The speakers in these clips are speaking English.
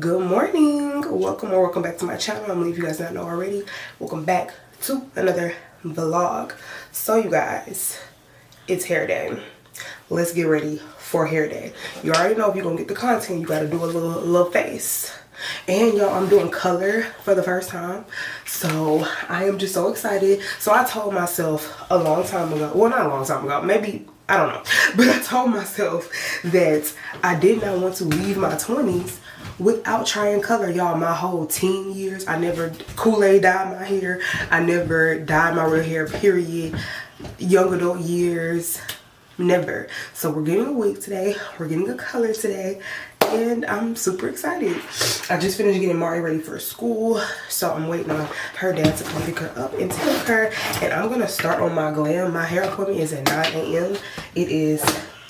Good morning, welcome back to my channel. I'm gonna leave you guys not know already. Welcome back to another vlog. So you guys, it's hair day. Let's get ready for hair day. You already know if you're gonna get the content, you gotta do a little face. And y'all, I'm doing color for the first time, so I am just so excited. So I told myself a long time ago, well, not a long time ago, maybe, I don't know, but I told myself that I did not want to leave my 20s without trying color. Y'all, my whole teen years, I never Kool-Aid dyed my hair. I never dyed my real hair, period. Young adult years, never. So we're getting a wig today. We're getting a color today. And I'm super excited. I just finished getting Mari ready for school. So I'm waiting on her dad to come pick her up and take her. And I'm going to start on my glam. My hair appointment is at 9 a.m. It is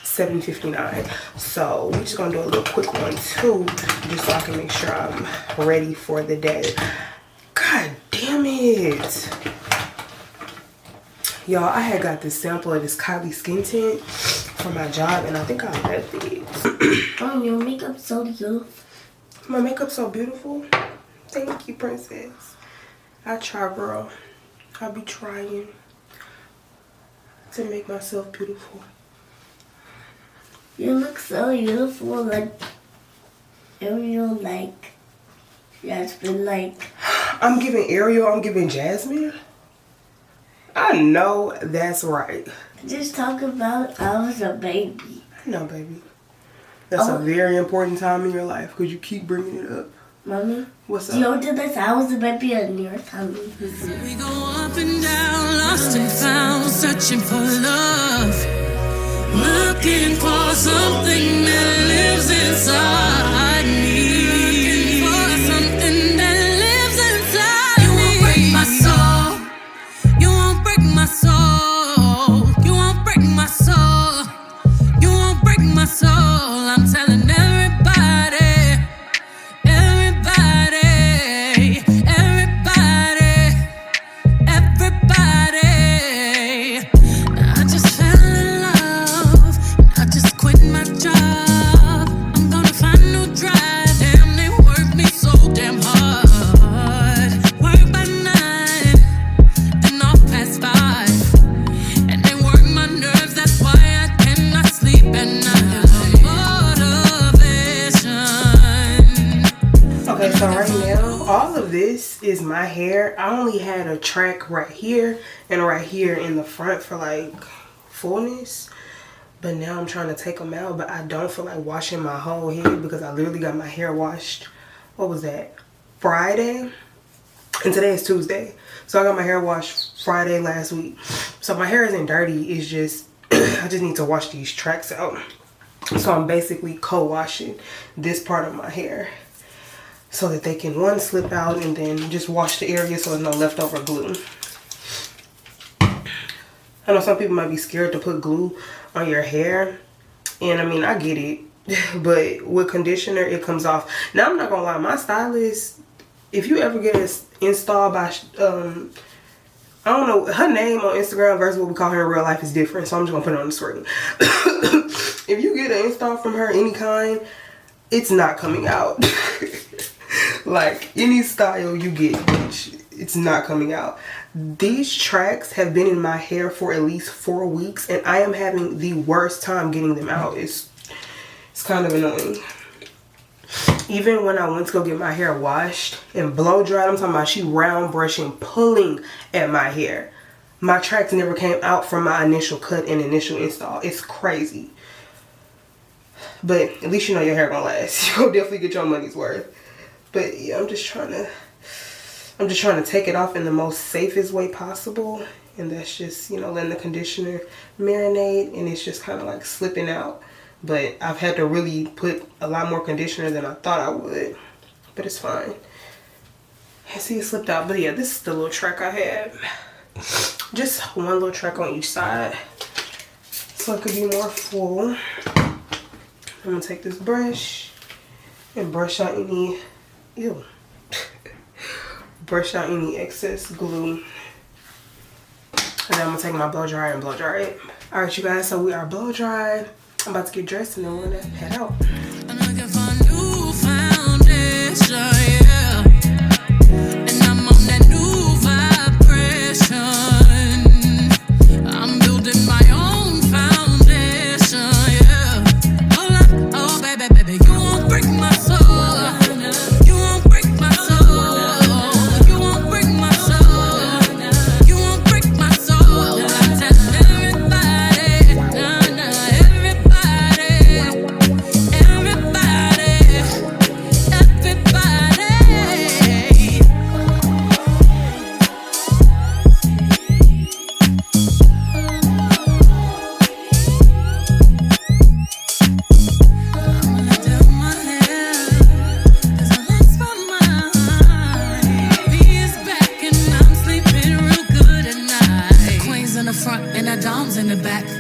7:59. So we're just gonna do a little quick one too, just so I can make sure I'm ready for the day. God damn it. Y'all, I had got this sample of this Kylie skin tint for my job and I think I left it. Oh, your makeup's so beautiful. My makeup's so beautiful. Thank you, princess. I try, girl. I be trying to make myself beautiful. You look so beautiful, like Ariel, like Jasmine, like. I'm giving Ariel, I'm giving Jasmine. I know that's right. Just talk about I was a baby. I know, baby. That's a very important time in your life because you keep bringing it up. Mommy? What's up? You know this? I was a baby in your tummy. We go up and down, lost and found, searching for love. Looking for something that lives inside me. Looking for something that lives inside me. You won't break my soul. You won't break my soul. You won't break my soul. You won't break my soul. I'm telling everybody, everybody, everybody, everybody. I just fell in love. I just quit my job. I'm gonna find a new drive. Damn, they work me so damn hard. Work by 9, then off past 5. And they work my nerves, that's why I cannot sleep at night. Motivation. Okay, so right now, all of this is my hair. I only had a track right here and right here in the front for like fullness. But now I'm trying to take them out, but I don't feel like washing my whole head because I literally got my hair washed, what was that, Friday? And today is Tuesday. So I got my hair washed Friday last week. So my hair isn't dirty, it's just, I just need to wash these tracks out. So I'm basically co-washing this part of my hair so that they can, one, slip out and then just wash the area so there's no leftover glue. I know some people might be scared to put glue on your hair, and I mean, I get it, but with conditioner it comes off. Now I'm not gonna lie, my stylist, if you ever get it installed by I don't know, her name on Instagram versus what we call her in real life is different, so I'm just gonna put it on the screen. If you get an install from her, any kind, it's not coming out. Like any style you get, bitch, it's not coming out. These tracks have been in my hair for at least 4 weeks and I am having the worst time getting them out. It's kind of annoying. Even when I went to go get my hair washed and blow dried, I'm talking about she round brushing, pulling at my hair. My tracks never came out from my initial cut and initial install. It's crazy. But at least you know your hair gonna last. You'll definitely get your money's worth. But yeah, I'm just trying to take it off in the most safest way possible. And that's just, you know, letting the conditioner marinate and it's just kind of like slipping out. But I've had to really put a lot more conditioner than I thought I would. But it's fine. I see it slipped out. But yeah, this is the little track I had. Just one little track on each side, so it could be more full. I'm gonna take this brush and brush out any, brush out any excess glue. And then I'm gonna take my blow dryer and blow dry it. Alright you guys, so we are blow dried. I'm about to get dressed and then we're gonna head out. I'm looking for a new foundation.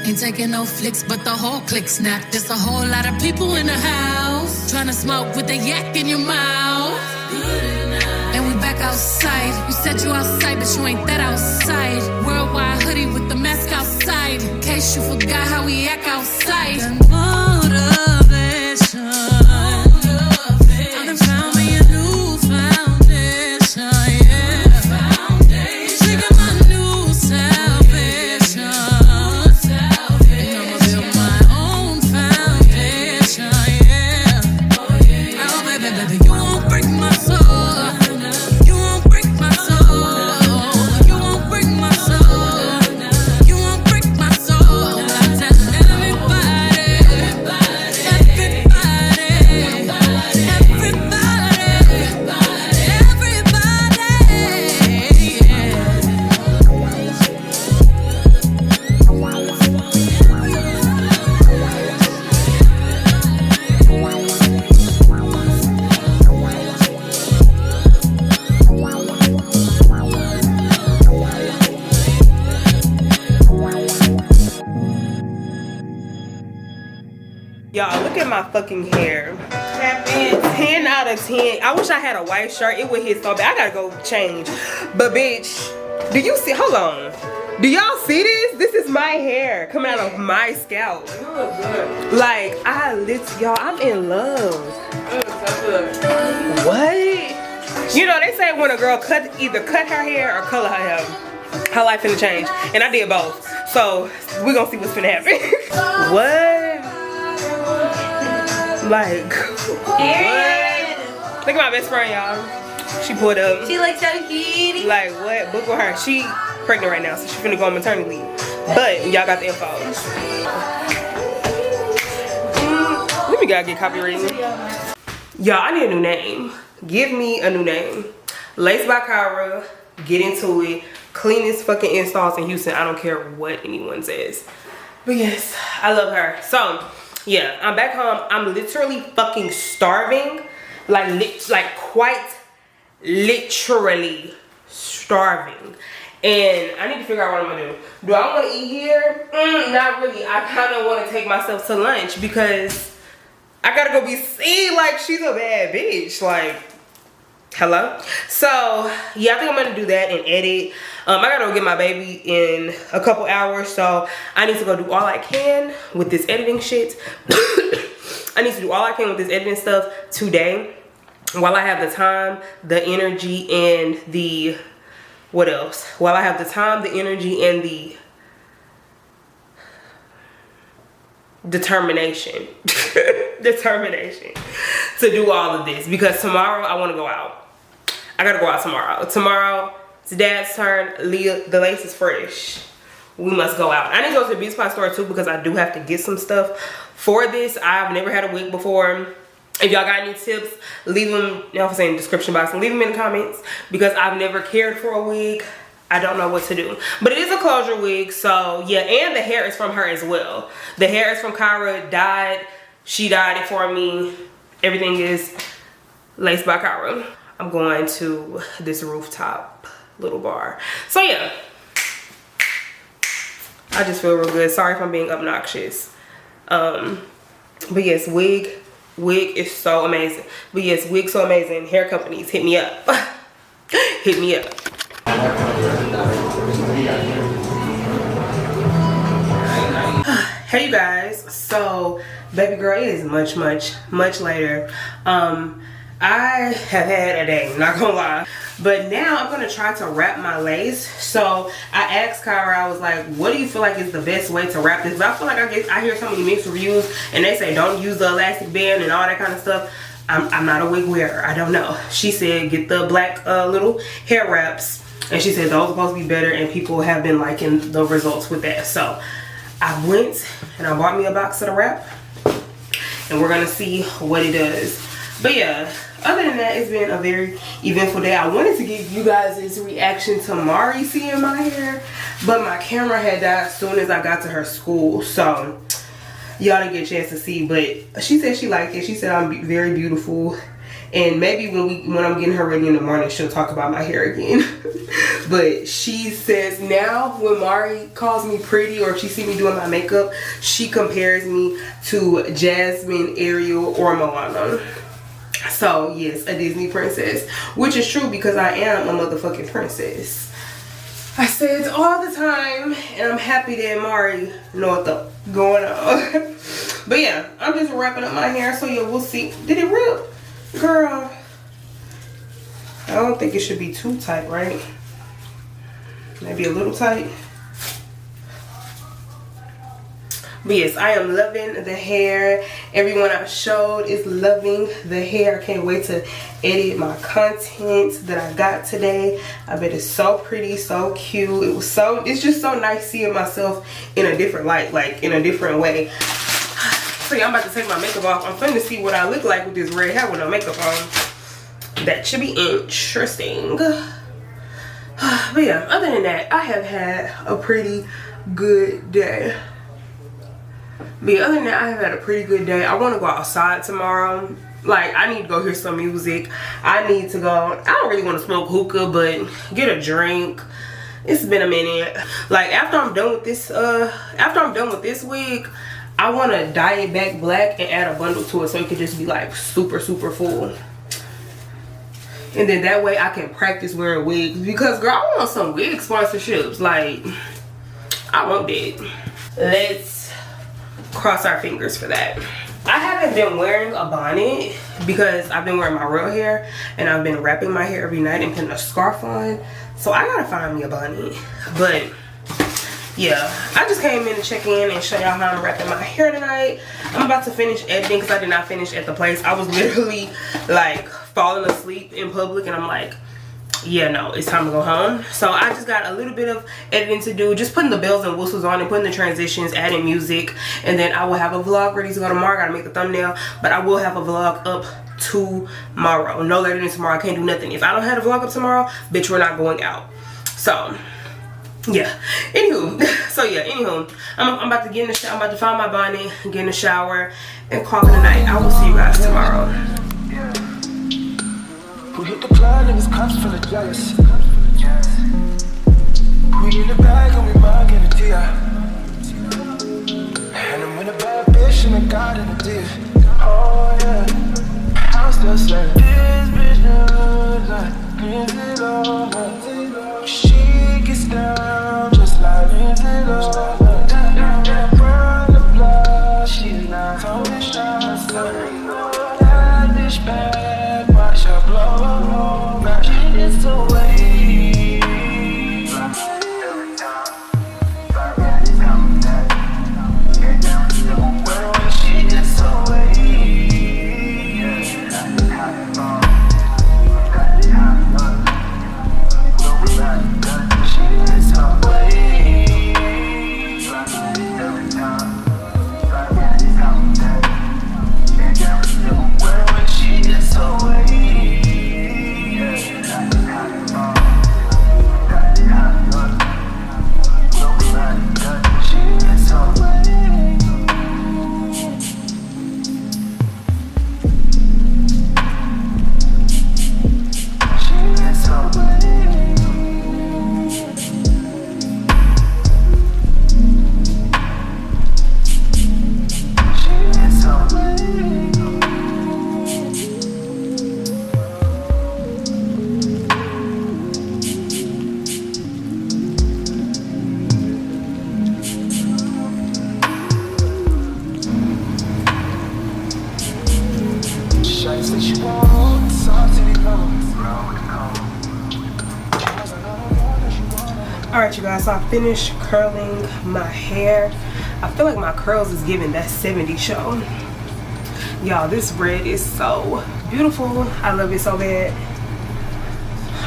Ain't taking no flicks, but the whole click snap. There's a whole lot of people in the house trying to smoke with a yak in your mouth. And we back outside. You said you outside, but you ain't that outside. Worldwide hoodie with the mask outside. In case you forgot how we act outside. Motivation. I done found me a new foundation, yeah. Trigger my new salvation. And I'ma build my own foundation, yeah. Oh, baby, baby, you won't break my soul. You won't break my soul. You won't break my soul. You won't break my soul. I tell everybody, Y'all, look at my fucking hair. 10 out of 10. I wish I had a white shirt. It would hit so bad. I gotta go change. But bitch, do you see? Hold on. Do y'all see this? This is my hair coming out of my scalp. You look good. Like, y'all, I'm in love. What? You know, they say when a girl either cut her hair or color her hair, her life finna change. And I did both. So, we're gonna see what's finna happen. What? Like, what? Look at my best friend, y'all. She pulled up. She looks so cute. Like, what? Book with her. She pregnant right now, so she finna go on maternity leave. But y'all got the info. Let me gotta get copywritten. Y'all, I need a new name. Give me a new name. Lace by Kyra. Get into it. Cleanest fucking installs in Houston. I don't care what anyone says. But yes, I love her. So, yeah, I'm back home. I'm literally fucking starving. Like quite literally starving. And I need to figure out what I'm gonna do. Do I want to eat here? Not really. I kind of want to take myself to lunch because I gotta go be seen like she's a bad bitch. Like, hello. So yeah, I think I'm gonna do that and edit. I gotta go get my baby in a couple hours, so I need to go do all I can with this editing shit. I need to do all I can with this editing stuff today while I have the time, the energy, and the what else? While I have the time, the energy, and the determination to do all of this, because tomorrow I want to go out. I gotta go out tomorrow. It's Dad's turn. Leah, the lace is fresh. We must go out. I need to go to the beauty supply store too because I do have to get some stuff for this. I've never had a wig before. If y'all got any tips, leave them, you know, in the description box, and leave them in the comments because I've never cared for a wig. I don't know what to do, but it is a closure wig, so yeah. And the hair is from her as well. The hair is from Kyra. Dyed. She dyed it for me. Everything is Lace by Kyra. I'm going to this rooftop little bar. So yeah, I just feel real good. Sorry if I'm being obnoxious. But yes, wig is so amazing. But yes, wig so amazing. Hair companies, hit me up. Hit me up. Hey you guys, so baby girl, it is much later. I have had a day, not gonna lie, but now I'm gonna try to wrap my lace. So I asked Kyra, I was like, what do you feel like is the best way to wrap this? But I feel like I hear so many mixed reviews and they say don't use the elastic band and all that kind of stuff. I'm not a wig wearer, I don't know. She said get the black little hair wraps, and she said those are supposed to be better, and people have been liking the results with that. So I went and I bought me a box of the wrap, and we're gonna see what it does. But yeah, other than that, it's been a very eventful day. I wanted to give you guys this reaction to Mari seeing my hair, but my camera had died as soon as I got to her school, so y'all didn't get a chance to see. But she said she liked it. She said I'm very beautiful And maybe when I'm getting her ready in the morning, she'll talk about my hair again. But she says now when Mari calls me pretty, or if she see me doing my makeup, she compares me to Jasmine, Ariel, or Moana. So yes, a Disney princess, which is true because I am a motherfucking princess. I say it all the time, and I'm happy that Mari know what's going on. But yeah, I'm just wrapping up my hair, so yeah, we'll see. Did it rip? Girl, I don't think it should be too tight, right? Maybe a little tight. But yes, I am loving the hair. Everyone I showed is loving the hair. I can't wait to edit my content that I got today. I bet it's so pretty, so cute. It's just so nice seeing myself in a different light, like in a different way. So yeah, I'm about to take my makeup off. I'm finna see what I look like with this red hair with no makeup on. That should be interesting. But yeah, other than that, I have had a pretty good day. But other than that, I have had a pretty good day. I want to go outside tomorrow. Like, I need to go hear some music. I need to go. I don't really want to smoke hookah, but get a drink. It's been a minute. Like, after I'm done with this wig, I want to dye it back black and add a bundle to it so it could just be like super full. And then that way I can practice wearing wigs. Because girl, I want some wig sponsorships. Like, I want that. Let's cross our fingers for that. I haven't been wearing a bonnet because I've been wearing my real hair, and I've been wrapping my hair every night and putting a scarf on. So I gotta find me a bonnet. But yeah, I just came in to check in and show y'all how I'm wrapping my hair tonight. I'm about to finish editing because I did not finish at the place. I was literally like falling asleep in public, and I'm like, yeah, no, it's time to go home. So I just got a little bit of editing to do, just putting the bells and whistles on and putting the transitions, adding music, and then I will have a vlog ready to go tomorrow. I gotta make the thumbnail, but I will have a vlog up tomorrow, no later than tomorrow. I can't do nothing if I don't have a vlog up tomorrow, bitch, we're not going out. So yeah, anywho, I'm about to get in the shower. I'm about to find my bonnet, get in the shower, and call it a night. I will see you guys tomorrow. We hit the club, niggas cops full of jealous. We in the bag and we might get a deal. And I'm in a bad bitch and I got in a deal. Oh yeah, I'm still saying this bitch knows like Lindsay Lohan. She gets down just like Lindsay Lohan. Run the blood, she's not throwing shots. That bitch bad, watch her blow. It's the way. When she gets away. Alright you guys, so I finished curling my hair. I feel like my curls is giving that 70s show. Y'all, this red is so beautiful. I love it so bad.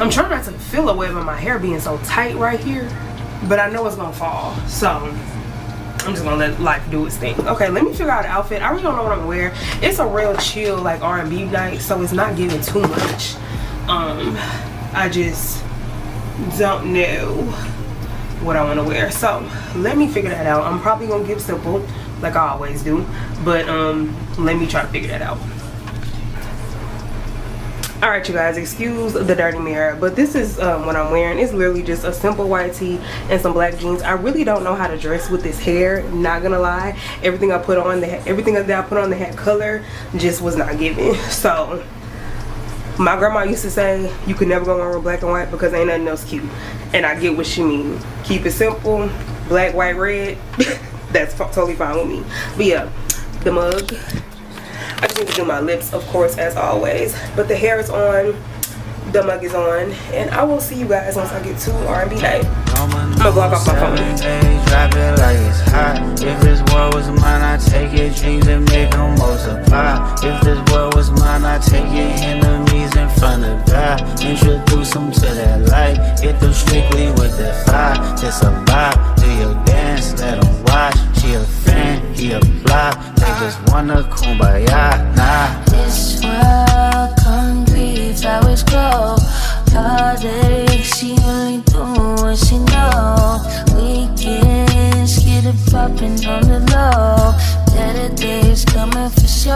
I'm trying not to feel a wave of my hair being so tight right here, but I know it's gonna fall, so I'm just gonna let life do its thing. Okay, let me figure out an outfit. I really don't know what I'm gonna wear. It's a real chill like R&B night, so it's not giving too much. I just don't know what I want to wear, so let me figure that out. I'm probably gonna give simple like I always do, but let me try to figure that out. All right, you guys, excuse the dirty mirror, but this is what I'm wearing. It's literally just a simple white tee and some black jeans. I really don't know how to dress with this hair, not gonna lie. Everything I put on, that had color, just was not giving. So my grandma used to say you could never go wrong with black and white because ain't nothing else cute, and I get what she means. Keep it simple, black, white, red. That's totally fine with me. But yeah, the mug. I just need to do my lips, of course, as always. But the hair is on, the mug is on, and I will see you guys once I get to R&B night. I'm gonna vlog off my phone. Drop it like it's hot. If this world was mine, I take it, dreams and make them multiply. If this world was mine, I take it, enemies in front of God. Introduce them to that light, hit them strictly with the fire. It's a vibe, do your dance, let them watch. She a fan, he a block, they just wanna kumbaya, nah. This world concrete, flowers grow. All day she only do what she know. Weekends get it poppin' on the low. Better days coming for sure.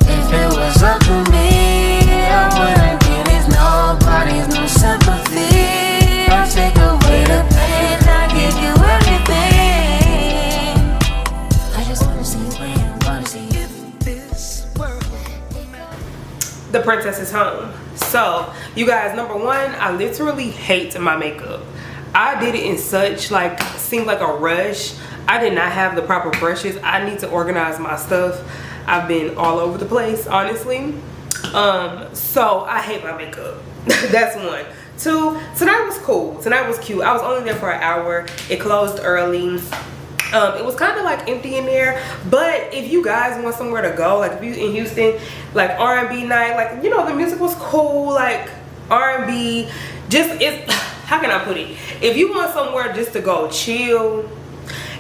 If it was up to me, I wouldn't give it nobody's no sympathy. I'll take away the pain, I'll give you everything. I just wanna see you win, wanna see you. The princess is home. So you guys, number one, I literally hate my makeup. I did it in such seemed like a rush. I did not have the proper brushes. I need to organize my stuff. I've been all over the place, honestly. So I hate my makeup. That's one. Two, tonight was cool. Tonight was cute. I was only there for an hour. It closed early. It was kind of empty in there, but if you guys want somewhere to go, if you in Houston, R&B night, the music was cool, R&B, how can I put it? If you want somewhere just to go chill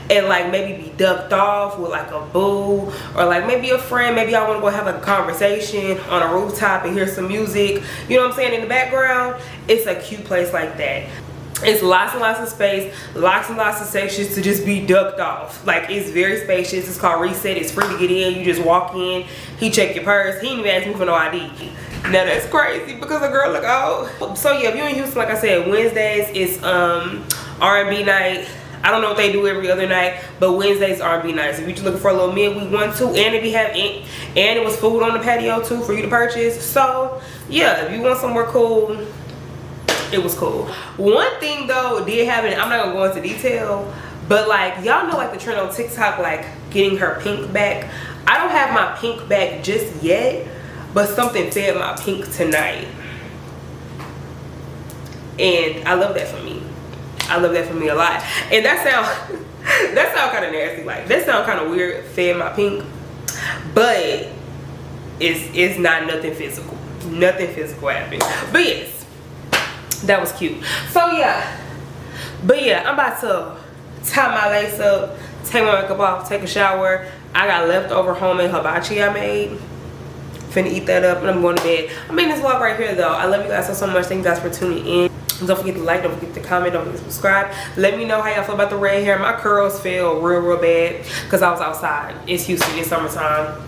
and maybe be ducked off with a boo or maybe a friend, maybe I want to go have a conversation on a rooftop and hear some music, you know what I'm saying, in the background, it's a cute place like that. It's lots and lots of space, lots and lots of sections to just be ducked off. It's very spacious. It's called Reset. It's free to get in. You just walk in. He check your purse. He didn't even ask me for no ID. Now that's crazy because a girl look out. So yeah, if you're in Houston, like I said, Wednesdays is R&B night. I don't know what they do every other night, but Wednesdays R&B nights. If you're just looking for a little midweek 1-2, and it was food on the patio too for you to purchase. So yeah, if you want somewhere cool, it was cool. One thing though did happen, I'm not gonna go into detail, but y'all know the trend on TikTok, getting her pink back. I don't have my pink back just yet, but something fed my pink tonight, and I love that for me. I love that for me a lot. And that sound kind of nasty, that sound kind of weird, fed my pink, but it's not nothing physical. Nothing physical happened, but yes, that was cute. So yeah, but yeah, I'm about to tie my lace up, take my makeup off, take a shower. I got leftover homemade hibachi I made. Finna eat that up and I'm going to bed. I'm in this vlog right here though. I love you guys so much. Thank you guys for tuning in. Don't forget to like, don't forget to comment, don't forget to subscribe. Let me know how y'all feel about the red hair. My curls fell real bad because I was outside. It's Houston, it's summertime.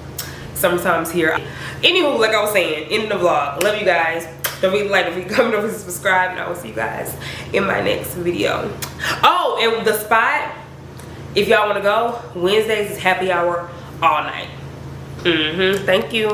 Summertime's here. Anywho, like I was saying in the vlog, love you guys. Don't forget to like, don't forget to comment, don't forget to subscribe, and I will see you guys in my next video. Oh, and the spot, if y'all want to go, Wednesdays is happy hour all night. Thank you.